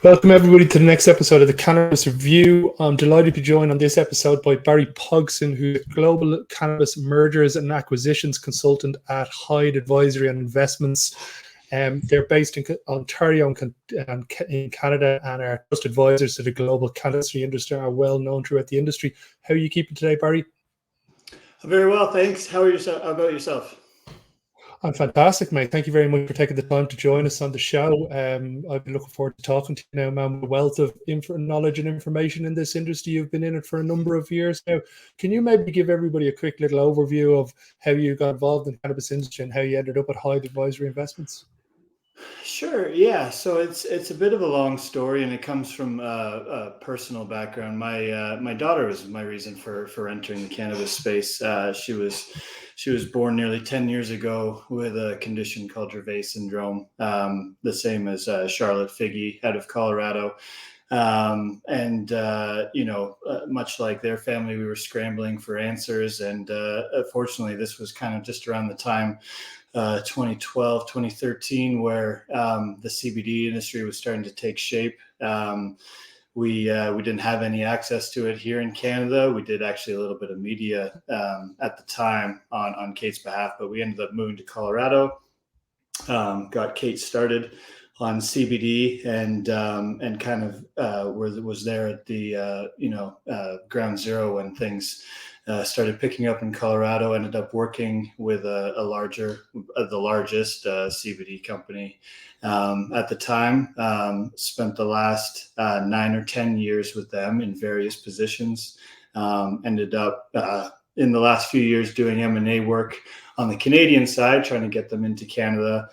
Welcome everybody to the next episode of the Cannabis Review. I'm delighted to be joined on this episode by Barry Pogson, who's a Global Cannabis Mergers and Acquisitions Consultant at Hyde Advisory Investments. They're based in Ontario and in Canada and are trusted advisors to the global cannabis industry, are well known throughout the industry. How are you keeping today, Barry? Very well, thanks. How about yourself? I'm fantastic, mate. Thank you very much for taking the time to join us on the show. I've been looking forward to talking to you now, man. With a wealth of knowledge and information in this industry. You've been in it for a number of years now. Can you maybe give everybody a quick little overview of how you got involved in the cannabis industry and how you ended up at Hyde Advisory Investments? Sure. Yeah. So it's a bit of a long story, and it comes from a personal background. My daughter was my reason for entering the cannabis space. She was born nearly 10 years ago with a condition called Dravet syndrome, the same as Charlotte Figge out of Colorado. Much like their family, we were scrambling for answers. And fortunately, this was kind of just around the time 2012, 2013, where the CBD industry was starting to take shape. We didn't have any access to it here in Canada. We did actually a little bit of media at the time on Kate's behalf, but we ended up moving to Colorado. Got Kate started on CBD and kind of was there at the ground zero when things started picking up in Colorado. Ended up working with the largest CBD company at the time. Spent the last 9 or 10 years with them in various positions. Ended up in the last few years doing M&A work on the Canadian side, trying to get them into Canada.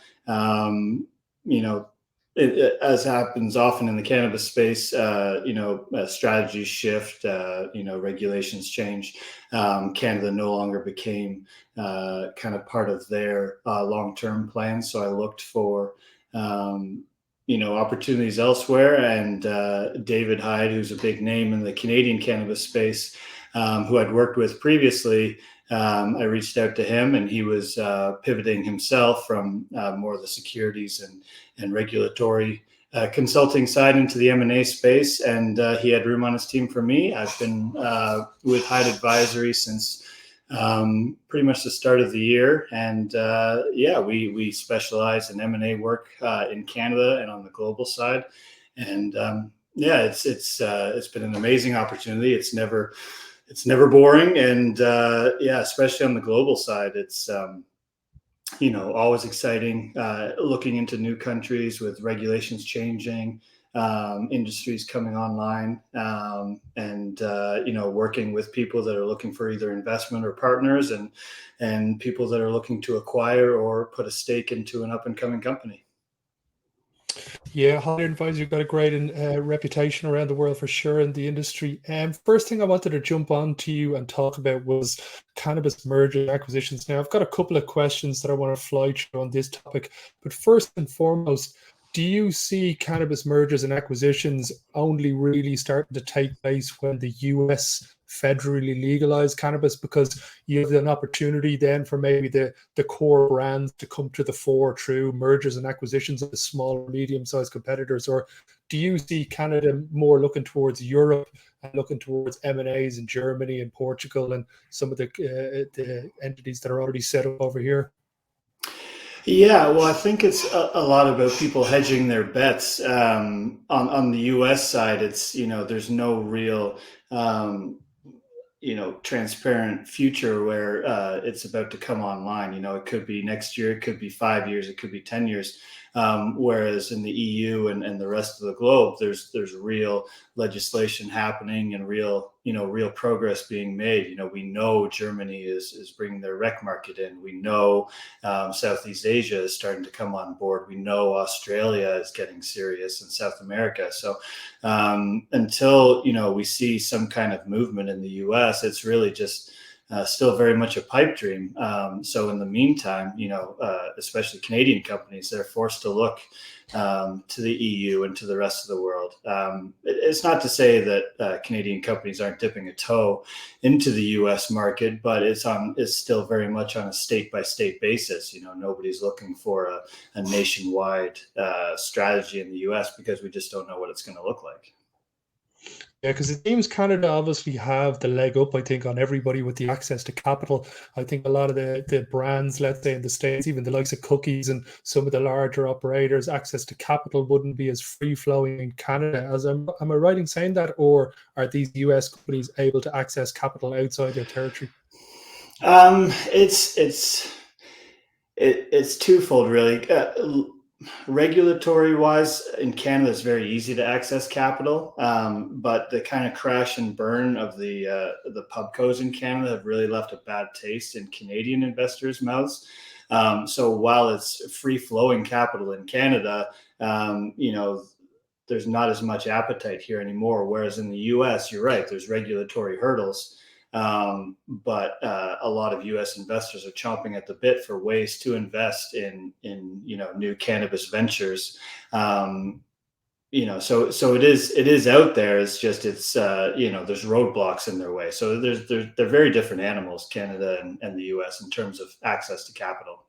As happens often in the cannabis space, strategies shift, regulations change. Canada no longer became kind of part of their long-term plan. So I looked for, opportunities elsewhere. And David Hyde, who's a big name in the Canadian cannabis space, who I'd worked with previously, I reached out to him, and he was pivoting himself from more of the securities and regulatory consulting side into the M&A space. And he had room on his team for me. I've been with Hyde Advisory since pretty much the start of the year. And we specialize in M&A work in Canada and on the global side. And it's been an amazing opportunity. It's never boring. And especially on the global side, it's always exciting, looking into new countries with regulations changing, industries coming online, and working with people that are looking for either investment or partners, and people that are looking to acquire or put a stake into an up and coming company. Yeah, Hyde Advisory got a great reputation around the world for sure in the industry. First thing I wanted to jump on to you and talk about was cannabis merger and acquisitions. Now, I've got a couple of questions that I want to fly through on this topic. But first and foremost, do you see cannabis mergers and acquisitions only really starting to take place when the US federally legalized cannabis, because you have an opportunity then for maybe the core brands to come to the fore through mergers and acquisitions of the small, medium-sized competitors? Or do you see Canada more looking towards Europe and looking towards M&As in Germany and Portugal and some of the entities that are already set up over here? Yeah, well, I think it's a lot about people hedging their bets. On the U.S. side, it's, there's no real, transparent future where it's about to come online. It could be next year, it could be 5 years, it could be 10 years. Whereas in the EU and the rest of the globe, there's real legislation happening and real progress being made. We know Germany is bringing their rec market in. We know Southeast Asia is starting to come on board. We know Australia is getting serious, and South America. So until we see some kind of movement in the US, it's really just still very much a pipe dream. So in the meantime, especially Canadian companies, they're forced to look to the EU and to the rest of the world. It's not to say that Canadian companies aren't dipping a toe into the U.S. market, but it's still very much on a state-by-state basis. Nobody's looking for a nationwide strategy in the U.S. because we just don't know what it's going to look like. Yeah, because it seems Canada obviously have the leg up, I think, on everybody with the access to capital. I think a lot of the brands, let's say in the States, even the likes of Cookies and some of the larger operators, access to capital wouldn't be as free-flowing in Canada. Am I right in saying that, or are these US companies able to access capital outside their territory? It's twofold, really. Regulatory wise, in Canada, it's very easy to access capital, but the kind of crash and burn of the pubcos in Canada have really left a bad taste in Canadian investors' mouths. So while it's free flowing capital in Canada, there's not as much appetite here anymore. Whereas in the U.S., you're right, there's regulatory hurdles. But a lot of U.S. investors are chomping at the bit for ways to invest in new cannabis ventures. So it is out there. It's just there's roadblocks in their way. So they're very different animals, Canada and the U.S. in terms of access to capital.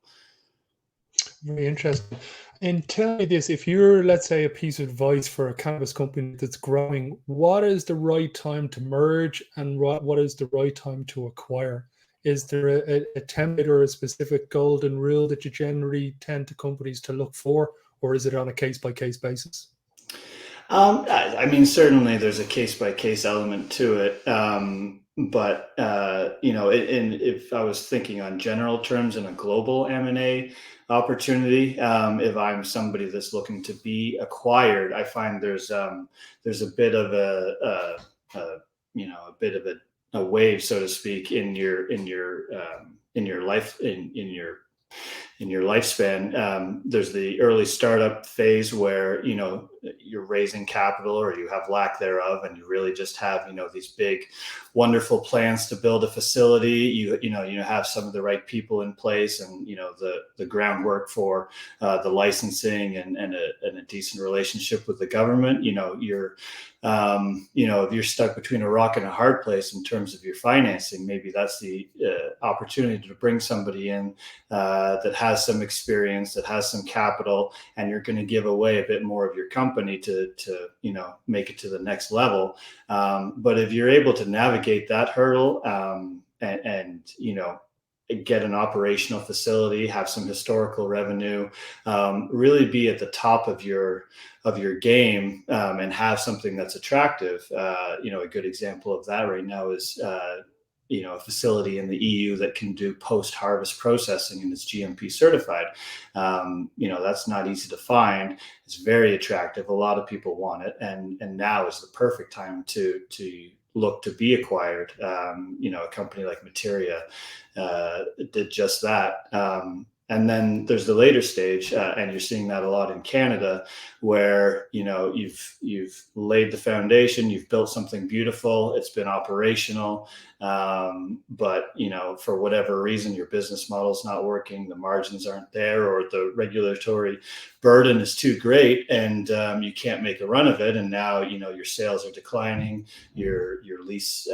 Very interesting. And tell me this, if you're, let's say, a piece of advice for a cannabis company that's growing, what is the right time to merge and what is the right time to acquire? Is there a template or a specific golden rule that you generally tend to companies to look for, or is it on a case-by-case basis? I mean, certainly there's a case-by-case element to it. But if I was thinking on general terms in a global M&A opportunity, if I'm somebody that's looking to be acquired, I find there's a bit of a wave, so to speak, in your lifespan. There's the early startup phase where you're raising capital or you have lack thereof, and you really just have these big, wonderful plans to build a facility. You have some of the right people in place, and the groundwork for the licensing and a decent relationship with the government. If you're stuck between a rock and a hard place in terms of your financing, maybe that's the opportunity to bring somebody in that has some experience, that has some capital, and you're going to give away a bit more of your company to make it to the next level. But if you're able to navigate that hurdle and get an operational facility, have some historical revenue, really be at the top of your game, and have something that's attractive. A good example of that right now is a facility in the EU that can do post-harvest processing and is GMP certified. That's not easy to find. It's very attractive. A lot of people want it, and now is the perfect time to look to be acquired. A company like Materia did just that. And then there's the later stage, and you're seeing that a lot in Canada, where you've laid the foundation, you've built something beautiful, it's been operational, but for whatever reason your business model is not working, the margins aren't there, or the regulatory burden is too great, and you can't make a run of it. And now your sales are declining, your lease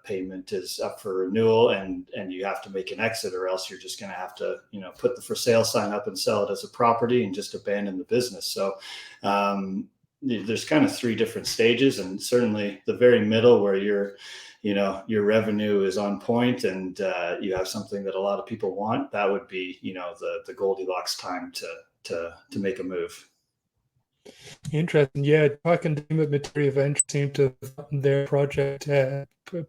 payment is up for renewal, and you have to make an exit, or else you're just going to have to put the for sale sign up and sell it as a property and just abandon the business. So there's kind of three different stages, and certainly the very middle, where your revenue is on point and you have something that a lot of people want, that would be the Goldilocks time to make a move. Interesting. Yeah, back in the Materia Venture seem to have gotten their project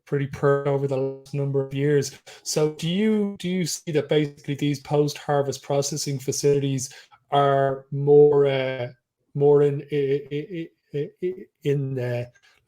pretty per over the last number of years. So do you see that basically these post-harvest processing facilities are more in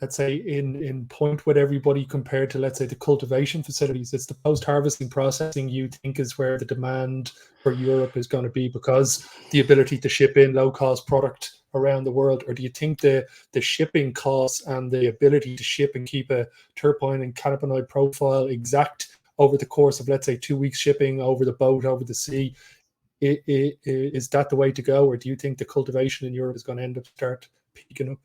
let's say in point with everybody compared to, let's say, the cultivation facilities? It's the post-harvesting processing you think is where the demand for Europe is going to be, because the ability to ship in low-cost product around the world? Or do you think the shipping costs and the ability to ship and keep a terpene and cannabinoid profile exact over the course of, let's say, 2 weeks shipping over the boat, over the sea. Is that the way to go, or do you think the cultivation in Europe is going to end up start peaking up?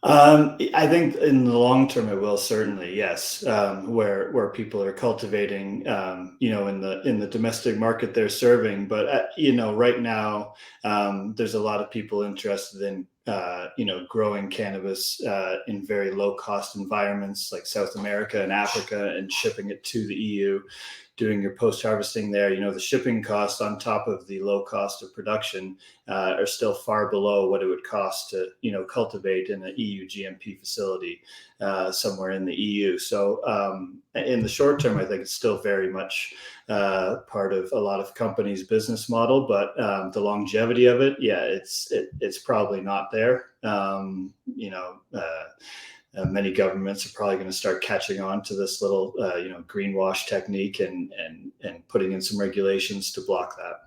I think in the long term it will, certainly, yes. Where people are cultivating, in the domestic market they're serving, but right now there's a lot of people interested in growing cannabis in very low cost environments like South America and Africa, and shipping it to the EU, doing your post harvesting there. The shipping costs on top of the low cost of production are still far below what it would cost to cultivate in an EU GMP facility somewhere in the EU. So in the short term, I think it's still very much part of a lot of companies' business model, but the longevity of it, yeah, it's probably not there. Many governments are probably going to start catching on to this little, greenwash technique, and putting in some regulations to block that.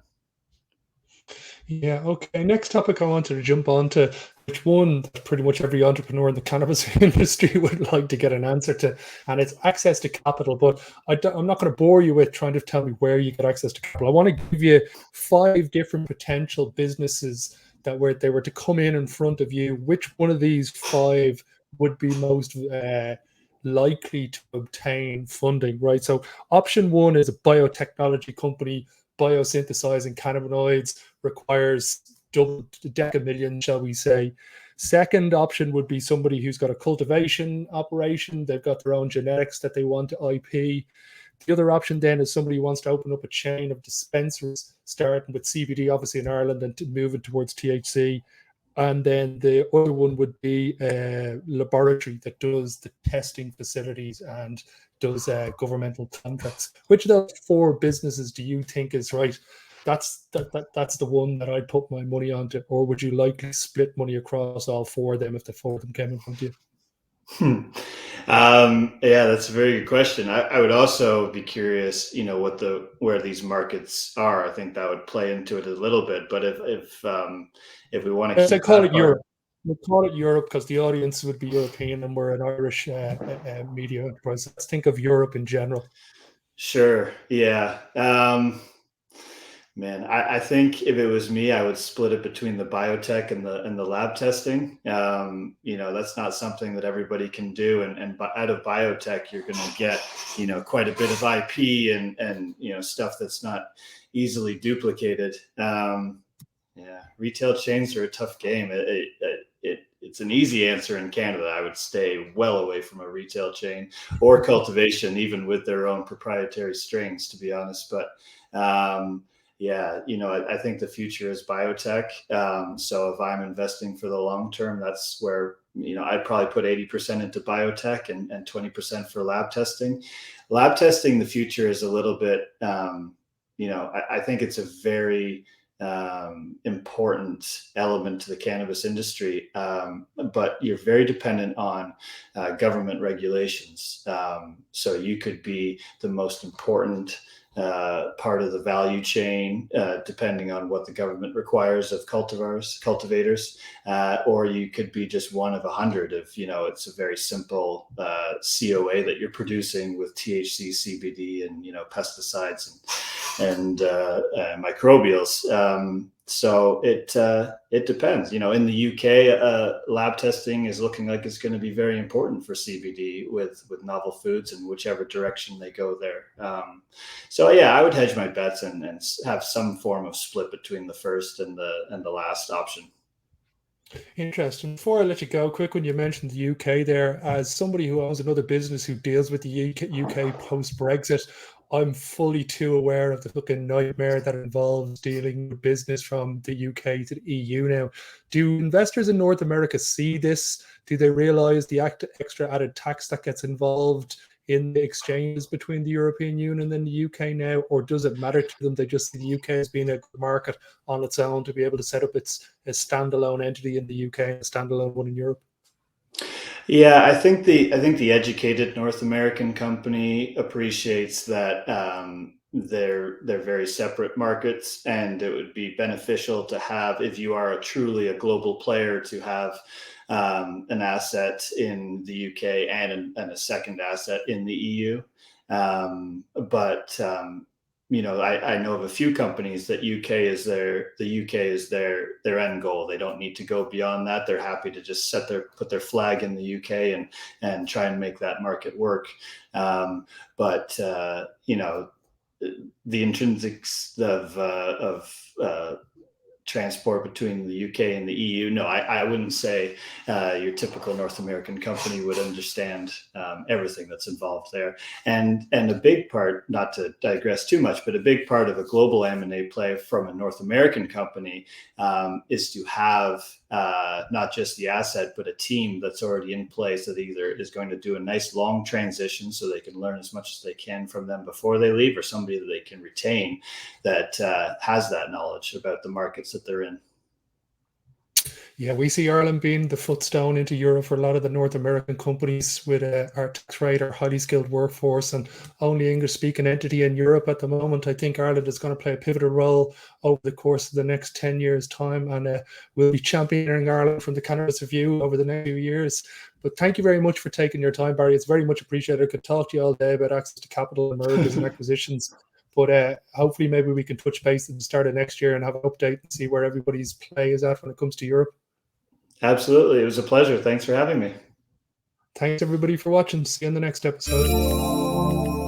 Yeah, okay. Next topic I wanted to jump on to, which one that pretty much every entrepreneur in the cannabis industry would like to get an answer to, and it's access to capital. But I'm not going to bore you with trying to tell me where you get access to capital. I want to give you 5 different potential businesses that they were to come in front of you. Which one of these 5 would be most likely to obtain funding, right? So option 1 is a biotechnology company biosynthesizing cannabinoids, requires double deca million, shall we say. Second option would be somebody who's got a cultivation operation. They've got their own genetics that they want to IP. The other option then is somebody who wants to open up a chain of dispensaries, starting with CBD, obviously in Ireland, and moving towards THC. And then the other one would be a laboratory that does the testing facilities and does governmental contracts. Which of those 4 businesses do you think is right? That's the one that I'd put my money onto, or would you likely split money across all 4 of them if the 4 of them came in front of you? Yeah, that's a very good question. I would also be curious, where these markets are. I think that would play into it a little bit. But if we want to Let's keep call that it part, Europe. We'll call it Europe because the audience would be European and we're an Irish media enterprise. Let's think of Europe in general. sure, yeah. Man, I think if it was me, I would split it between the biotech and the lab testing. That's not something that everybody can do, and out of biotech, you're going to get quite a bit of IP and stuff that's not easily duplicated. Yeah, retail chains are a tough game. It's an easy answer in Canada. I would stay well away from a retail chain or cultivation, even with their own proprietary strains, to be honest. But yeah, I think the future is biotech. So if I'm investing for the long term, that's where I'd probably put 80% into biotech and 20% for lab testing. Lab testing, the future is a little bit, I think it's a very important element to the cannabis industry, but you're very dependent on government regulations. So you could be the most important part of the value chain, depending on what the government requires of cultivators, or you could be just one of 100 if it's a very simple COA that you're producing with THC, CBD, and pesticides and microbials. So it depends. In the UK, lab testing is looking like it's going to be very important for CBD with novel foods and whichever direction they go there. So yeah, I would hedge my bets and have some form of split between the first and the last option. Interesting. Before I let you go, quick, when you mentioned the UK there, as somebody who owns another business who deals with the UK post Brexit, I'm fully too aware of the fucking nightmare that involves dealing with business from the UK to the EU now. Do investors in North America see this? Do they realize the extra added tax that gets involved in the exchanges between the European Union and the UK now, or does it matter to them? They just see the UK as being a good market on its own to be able to set up a standalone entity in the UK and a standalone one in Europe. Yeah, I think the educated North American company appreciates that they're very separate markets, and it would be beneficial to have, if you are truly a global player, to have an asset in the UK and a second asset in the EU. I know of a few companies that the UK is their end goal. They don't need to go beyond that. They're happy to just put their flag in the UK and try and make that market work. The intrinsics of transport between the UK and the EU. No, I wouldn't say your typical North American company would understand everything that's involved there. And a big part, not to digress too much, but a big part of a global M&A play from a North American company is to have not just the asset, but a team that's already in place that either is going to do a nice long transition so they can learn as much as they can from them before they leave, or somebody that they can retain that has that knowledge about the markets that they're in. Yeah, we see Ireland being the footstone into Europe for a lot of the North American companies with our tax rate, our highly skilled workforce, and only English-speaking entity in Europe at the moment. I think Ireland is going to play a pivotal role over the course of the next 10 years' time, and we'll be championing Ireland from the Cannabis Review over the next few years. But thank you very much for taking your time, Barry. It's very much appreciated. I could talk to you all day about access to capital and mergers and acquisitions. But hopefully maybe we can touch base at the start of next year and have an update and see where everybody's play is at when it comes to Europe. Absolutely. It was a pleasure. Thanks for having me. Thanks everybody for watching. See you in the next episode.